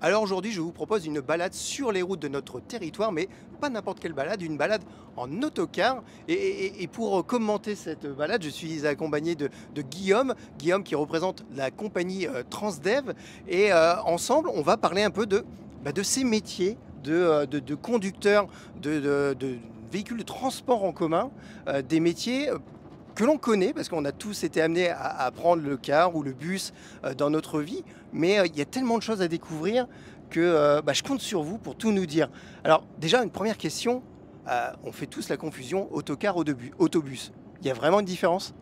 Alors aujourd'hui, je vous propose une balade sur les routes de notre territoire, mais pas n'importe quelle balade, une balade en autocar. Et pour commenter cette balade, je suis accompagné de Guillaume, Guillaume qui représente la compagnie Transdev. Et ensemble, on va parler un peu de ces métiers de conducteur de véhicules de transport en commun, des métiers que l'on connaît, parce qu'on a tous été amenés à prendre le car ou le bus dans notre vie, mais il y a tellement de choses à découvrir que je compte sur vous pour tout nous dire. Alors déjà, une première question, on fait tous la confusion autocar, autobus. Il y a vraiment une différence?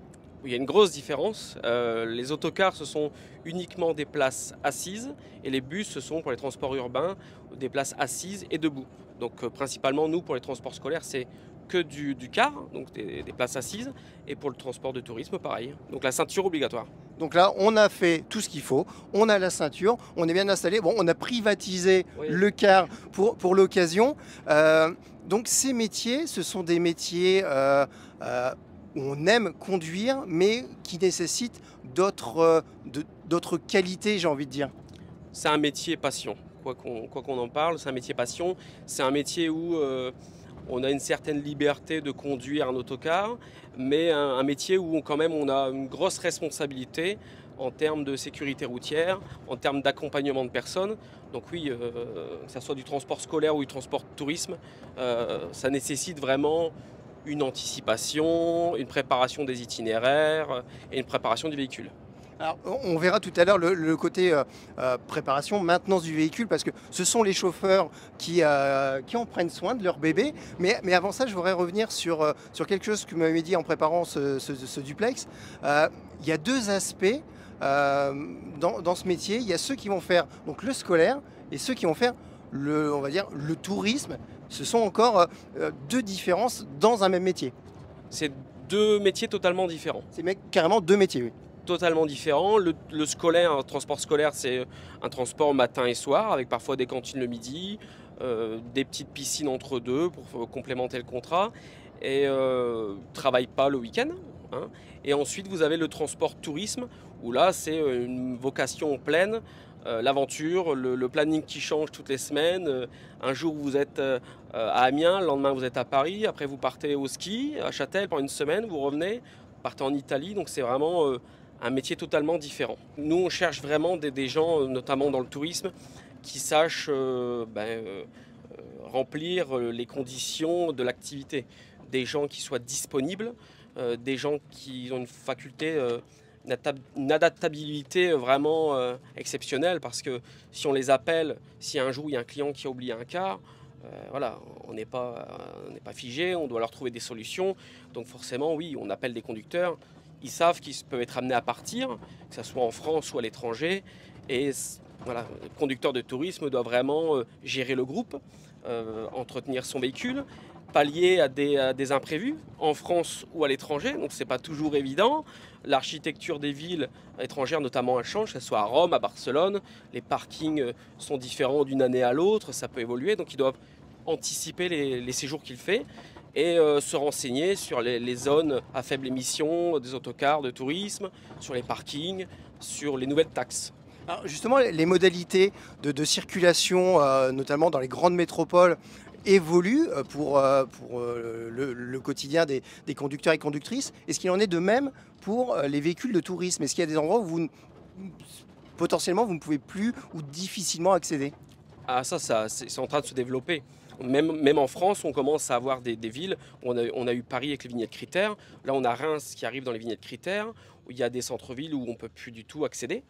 Il y a une grosse différence. Les autocars, ce sont uniquement des places assises et les bus, ce sont pour les transports urbains des places assises et debout. Donc principalement, nous, pour les transports scolaires, c'est que du car, donc des places assises, et pour le transport de tourisme, pareil. Donc la ceinture obligatoire. Donc là, on a fait tout ce qu'il faut, on a la ceinture, on est bien installé. Bon, on a privatisé Oui. le car pour l'occasion. Donc ces métiers, ce sont des métiers où on aime conduire, mais qui nécessitent d'autres qualités, j'ai envie de dire. C'est un métier passion. Quoi qu'on en parle, c'est un métier passion. C'est un métier où on a une certaine liberté de conduire un autocar, mais un métier où quand même on a une grosse responsabilité en termes de sécurité routière, en termes d'accompagnement de personnes. Donc oui, que ce soit du transport scolaire ou du transport de tourisme, ça nécessite vraiment une anticipation, une préparation des itinéraires et une préparation du véhicule. Alors, on verra tout à l'heure le côté préparation, maintenance du véhicule, parce que ce sont les chauffeurs qui en prennent soin de leur bébé. Mais avant ça, je voudrais revenir sur quelque chose que vous m'avez dit en préparant ce duplex. Il y a deux aspects dans ce métier. Il y a ceux qui vont faire donc, le scolaire et ceux qui vont faire on va dire, le tourisme. Ce sont encore deux différences dans un même métier. C'est deux métiers totalement différents. C'est carrément deux métiers, oui. Totalement différent. Le scolaire, un transport scolaire, c'est un transport matin et soir, avec parfois des cantines le midi, des petites piscines entre deux pour complémenter le contrat, et travaille pas le week-end, hein. Et ensuite, vous avez le transport tourisme, où là, c'est une vocation pleine, l'aventure, le planning qui change toutes les semaines. Un jour, vous êtes à Amiens, le lendemain, vous êtes à Paris, après, vous partez au ski, à Châtel pendant une semaine, vous revenez, vous partez en Italie, donc c'est vraiment un métier totalement différent. Nous, on cherche vraiment des gens, notamment dans le tourisme, qui sachent remplir les conditions de l'activité. Des gens qui soient disponibles, des gens qui ont une faculté, une adaptabilité vraiment exceptionnelle, parce que si on les appelle, si un jour il y a un client qui a oublié un car, voilà, on n'est pas figé, on doit leur trouver des solutions. Donc forcément, oui, on appelle des conducteurs. Ils savent qu'ils peuvent être amenés à partir, que ce soit en France ou à l'étranger. Et voilà, le conducteur de tourisme doit vraiment gérer le groupe, entretenir son véhicule, pallier à des imprévus en France ou à l'étranger. Donc c'est pas toujours évident. L'architecture des villes étrangères notamment elle change, que ce soit à Rome, à Barcelone. Les parkings sont différents d'une année à l'autre, ça peut évoluer. Donc ils doivent anticiper les séjours qu'il fait et se renseigner sur les zones à faible émission des autocars de tourisme, sur les parkings, sur les nouvelles taxes. Alors justement, les modalités de circulation, notamment dans les grandes métropoles, évoluent pour le quotidien des conducteurs et conductrices. Est-ce qu'il en est de même pour les véhicules de tourisme? Est-ce qu'il y a des endroits où potentiellement vous ne pouvez plus ou difficilement accéder? Ah ça c'est en train de se développer. Même en France, on commence à avoir des villes. On a eu Paris avec les vignettes critères. Là, on a Reims qui arrive dans les vignettes critères, où il y a des centres-villes où on ne peut plus du tout accéder.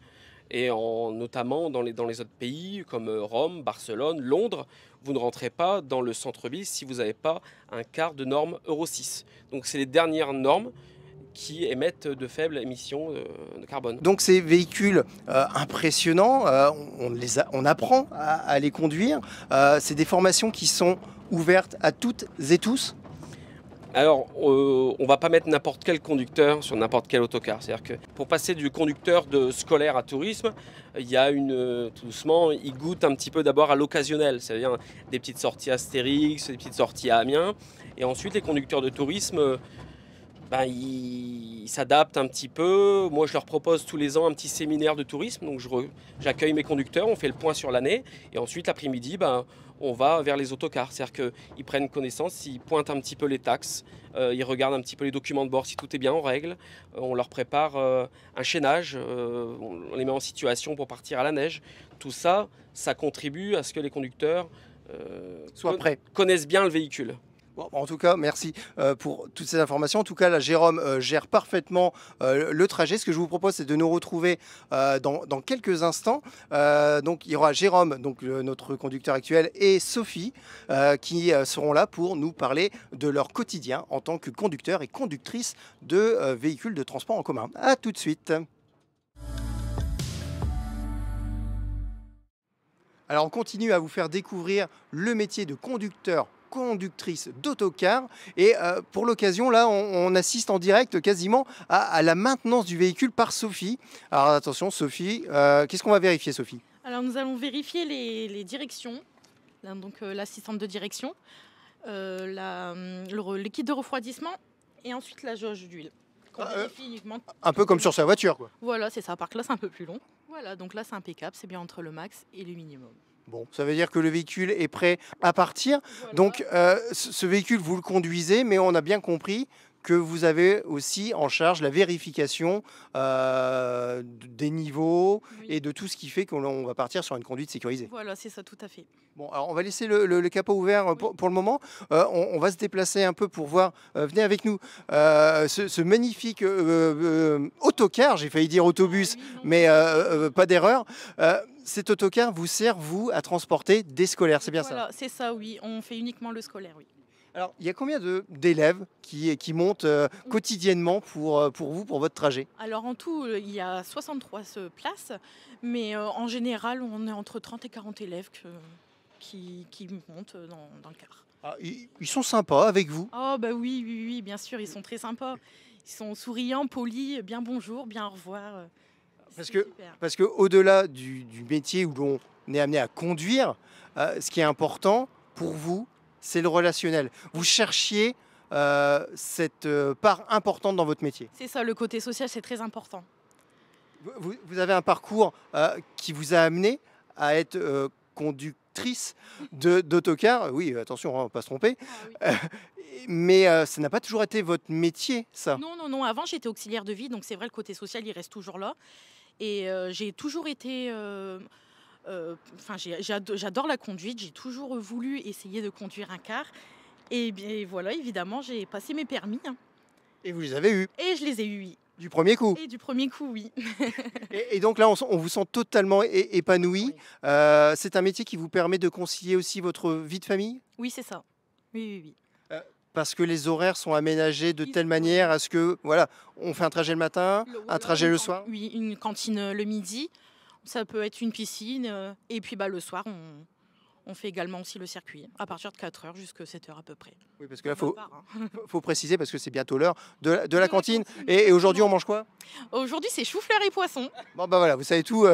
Et notamment dans les autres pays, comme Rome, Barcelone, Londres, vous ne rentrez pas dans le centre-ville si vous n'avez pas un quart de norme Euro 6. Donc, c'est les dernières normes qui émettent de faibles émissions de carbone. Donc ces véhicules impressionnants, on apprend à les conduire. C'est des formations qui sont ouvertes à toutes et tous. Alors, on ne va pas mettre n'importe quel conducteur sur n'importe quel autocar. C'est-à-dire que pour passer du conducteur de scolaire à tourisme, il y a tout doucement, il goûte un petit peu d'abord à l'occasionnel, c'est-à-dire des petites sorties Astérix, des petites sorties à Amiens. Et ensuite, les conducteurs de tourisme ben, ils s'adaptent un petit peu. Moi, je leur propose tous les ans un petit séminaire de tourisme. Donc, j'accueille mes conducteurs, on fait le point sur l'année. Et ensuite, l'après-midi, ben, on va vers les autocars. C'est-à-dire qu'ils prennent connaissance, ils pointent un petit peu les taxes, ils regardent un petit peu les documents de bord si tout est bien en règle. On leur prépare un chaînage, on les met en situation pour partir à la neige. Tout ça, ça contribue à ce que les conducteurs Soit prêt. connaissent bien le véhicule. Bon, en tout cas, merci pour toutes ces informations. En tout cas, là, Jérôme gère parfaitement le trajet. Ce que je vous propose, c'est de nous retrouver dans quelques instants. Donc, il y aura Jérôme, donc, notre conducteur actuel, et Sophie, qui seront là pour nous parler de leur quotidien en tant que conducteur et conductrice de véhicules de transport en commun. À tout de suite. Alors, on continue à vous faire découvrir le métier de conductrice d'autocar. Et pour l'occasion, là, on assiste en direct quasiment à la maintenance du véhicule par Sophie. Alors attention, Sophie, qu'est-ce qu'on va vérifier, Sophie? Alors nous allons vérifier les directions, là, donc l'assistante de direction, le kit de refroidissement et ensuite la jauge d'huile. Qu'on vérifie uniquement. Un peu comme sur sa voiture, quoi. Voilà, c'est ça. Par contre là, c'est un peu plus long. Voilà, donc là, c'est impeccable. C'est bien entre le max et le minimum. Bon, ça veut dire que le véhicule est prêt à partir. Voilà. Donc, ce véhicule, vous le conduisez, mais on a bien compris que vous avez aussi en charge la vérification des niveaux Oui. et de tout ce qui fait qu'on va partir sur une conduite sécurisée. Voilà, c'est ça, tout à fait. Bon, alors on va laisser le capot ouvert pour le moment. On va se déplacer un peu pour voir. Venez avec nous. Ce magnifique autocar, j'ai failli dire autobus, Ah oui, non. mais pas d'erreur. Cet autocar vous sert, vous, à transporter des scolaires, c'est bien ça? Voilà, c'est ça, oui. On fait uniquement le scolaire, oui. Alors, il y a combien d'élèves qui montent quotidiennement pour vous, pour votre trajet? Alors en tout, il y a 63 places, mais en général, on est entre 30 et 40 élèves qui montent dans le car. Ah, ils sont sympas avec vous? Oh bah oui, oui, oui, bien sûr, ils sont très sympas. Ils sont souriants, polis, bien bonjour, bien au revoir. Parce C'est que, super. parce que au-delà du métier où l'on est amené à conduire, ce qui est important pour vous, c'est le relationnel. Vous cherchiez cette part importante dans votre métier. C'est ça, le côté social, c'est très important. Vous avez un parcours qui vous a amené à être conductrice d'autocar. Oui, attention, on ne va pas se tromper. Ah oui. Mais ça n'a pas toujours été votre métier, ça. Non, non, non, avant j'étais auxiliaire de vie, donc c'est vrai, le côté social, il reste toujours là. Et j'ai toujours été... j'adore la conduite, j'ai toujours voulu essayer de conduire un car. Et bien voilà, évidemment, j'ai passé mes permis, hein. Et vous les avez eus, Et je les ai eus, oui. du premier coup. Et du premier coup, oui. Et donc là, on vous sent totalement épanoui. Oui. C'est un métier qui vous permet de concilier aussi votre vie de famille? Oui, c'est ça. Oui, oui, oui. Parce que les horaires sont aménagés de Ils telle sont- manière à ce que, voilà, on fait un trajet le matin, un Voilà, trajet le soir. Oui, une cantine le midi. Ça peut être une piscine. Et puis bah, le soir, on fait également aussi le circuit, à partir de 4 heures jusqu'à 7 heures à peu près. Oui, parce que là, Pour ma part, hein. faut préciser, parce que c'est bientôt l'heure de la la cantine. cantine, Et aujourd'hui, on exactement. mange quoi? Aujourd'hui, c'est chou-fleur et poisson. Bon, bah voilà, vous savez tout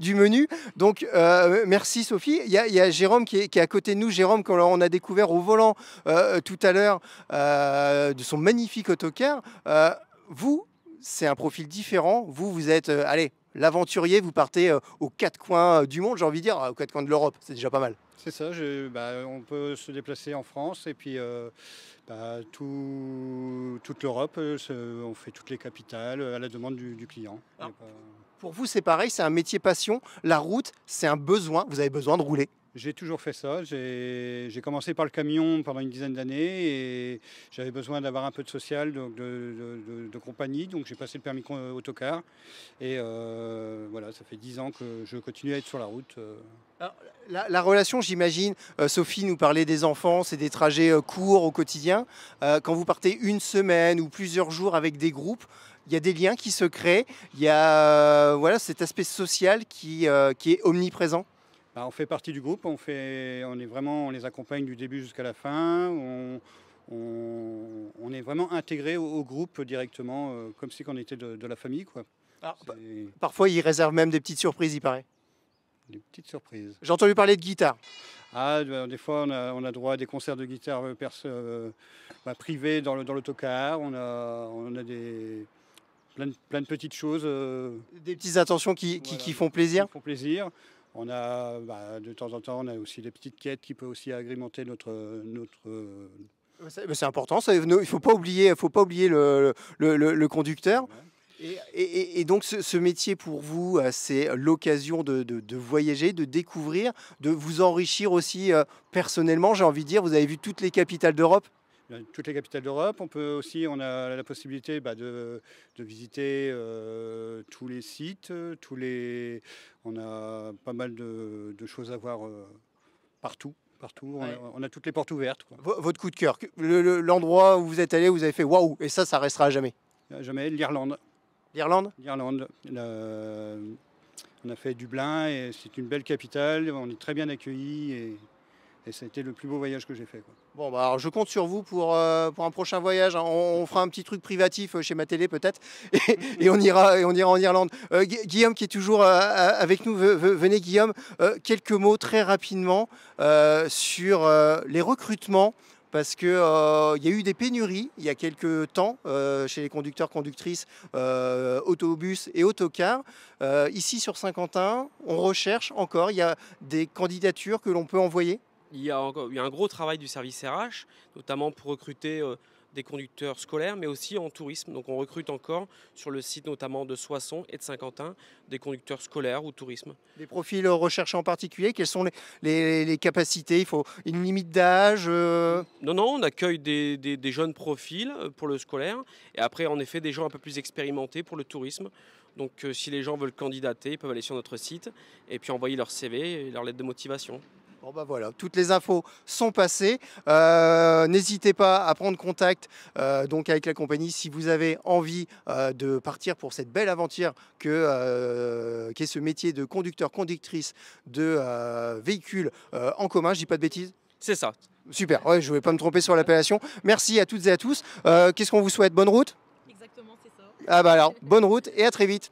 du menu. Donc, merci Sophie. Il y a Jérôme qui est à côté de nous. Jérôme, qu'on a découvert au volant tout à l'heure de son magnifique autocar. Vous, c'est un profil différent. Vous êtes, allez, l'aventurier. Vous partez aux quatre coins du monde, j'ai envie de dire, aux quatre coins de l'Europe. C'est déjà pas mal. C'est ça, on peut se déplacer en France et puis toute l'Europe, on fait toutes les capitales à la demande du client. Ah. Il y a pas- Pour vous, c'est pareil, c'est un métier passion. La route, c'est un besoin. Vous avez besoin de rouler. J'ai toujours fait ça. J'ai commencé par le camion pendant une dizaine d'années et j'avais besoin d'avoir un peu de social, donc de compagnie. Donc j'ai passé le permis autocar et voilà, ça fait 10 ans que je continue à être sur la route. Alors, la relation, j'imagine, Sophie nous parlait des enfants, c'est des trajets courts au quotidien. Quand vous partez une semaine ou plusieurs jours avec des groupes, il y a des liens qui se créent. Il y a voilà, cet aspect social qui est omniprésent. On fait partie du groupe, on les accompagne du début jusqu'à la fin. On est vraiment intégré au groupe directement, comme si on était de la famille, quoi. Alors, C'est parfois, ils réservent même des petites surprises, il paraît. des petites surprises. J'ai entendu parler de guitare. Des fois, on a droit à des concerts de guitare privés dans l'autocar. On a plein de petites choses Des petites attentions qui font plaisir. qui font plaisir. On a, de temps en temps, on a aussi des petites quêtes qui peuvent aussi agrémenter notre C'est important, ça, il ne faut pas oublier le conducteur. Et donc ce métier pour vous, c'est l'occasion de voyager, de découvrir, de vous enrichir aussi personnellement, j'ai envie de dire. Vous avez vu toutes les capitales d'Europe? Toutes les capitales d'Europe. On a la possibilité de visiter tous les sites, on a pas mal de choses à voir partout. Ouais. On a toutes les portes ouvertes, quoi. Votre coup de cœur, l'endroit où vous êtes allé, vous avez fait waouh, et ça restera à jamais. Jamais l'Irlande. L'Irlande? L'Irlande. On a fait Dublin et c'est une belle capitale. On est très bien accueillis et ça a été le plus beau voyage que j'ai fait, quoi. Bon, bah alors je compte sur vous pour un prochain voyage, hein. On fera un petit truc privatif chez ma télé peut-être et on ira en Irlande. Guillaume qui est toujours avec nous, venez Guillaume, quelques mots très rapidement sur les recrutements. Parce qu'il y a eu des pénuries il y a quelques temps chez les conducteurs, conductrices, autobus et autocars. Ici sur Saint-Quentin, on recherche encore, il y a des candidatures que l'on peut envoyer. Il y a un gros travail du service RH, notamment pour recruter des conducteurs scolaires, mais aussi en tourisme. Donc on recrute encore sur le site notamment de Soissons et de Saint-Quentin des conducteurs scolaires ou tourisme. Des profils recherchés en particulier, quelles sont les capacités? Il faut une limite d'âge Non, on accueille des jeunes profils pour le scolaire et après en effet des gens un peu plus expérimentés pour le tourisme. Donc si les gens veulent candidater, ils peuvent aller sur notre site et puis envoyer leur CV et leur lettre de motivation. Bon bah voilà, toutes les infos sont passées. N'hésitez pas à prendre contact donc avec la compagnie si vous avez envie de partir pour cette belle aventure qu'est ce métier de conducteur-conductrice de véhicules en commun. Je dis pas de bêtises? C'est ça. Super, ouais, je ne vais pas me tromper sur l'appellation. Merci à toutes et à tous. Qu'est-ce qu'on vous souhaite? Bonne route? Exactement, c'est ça. Ah bah alors, bonne route et à très vite.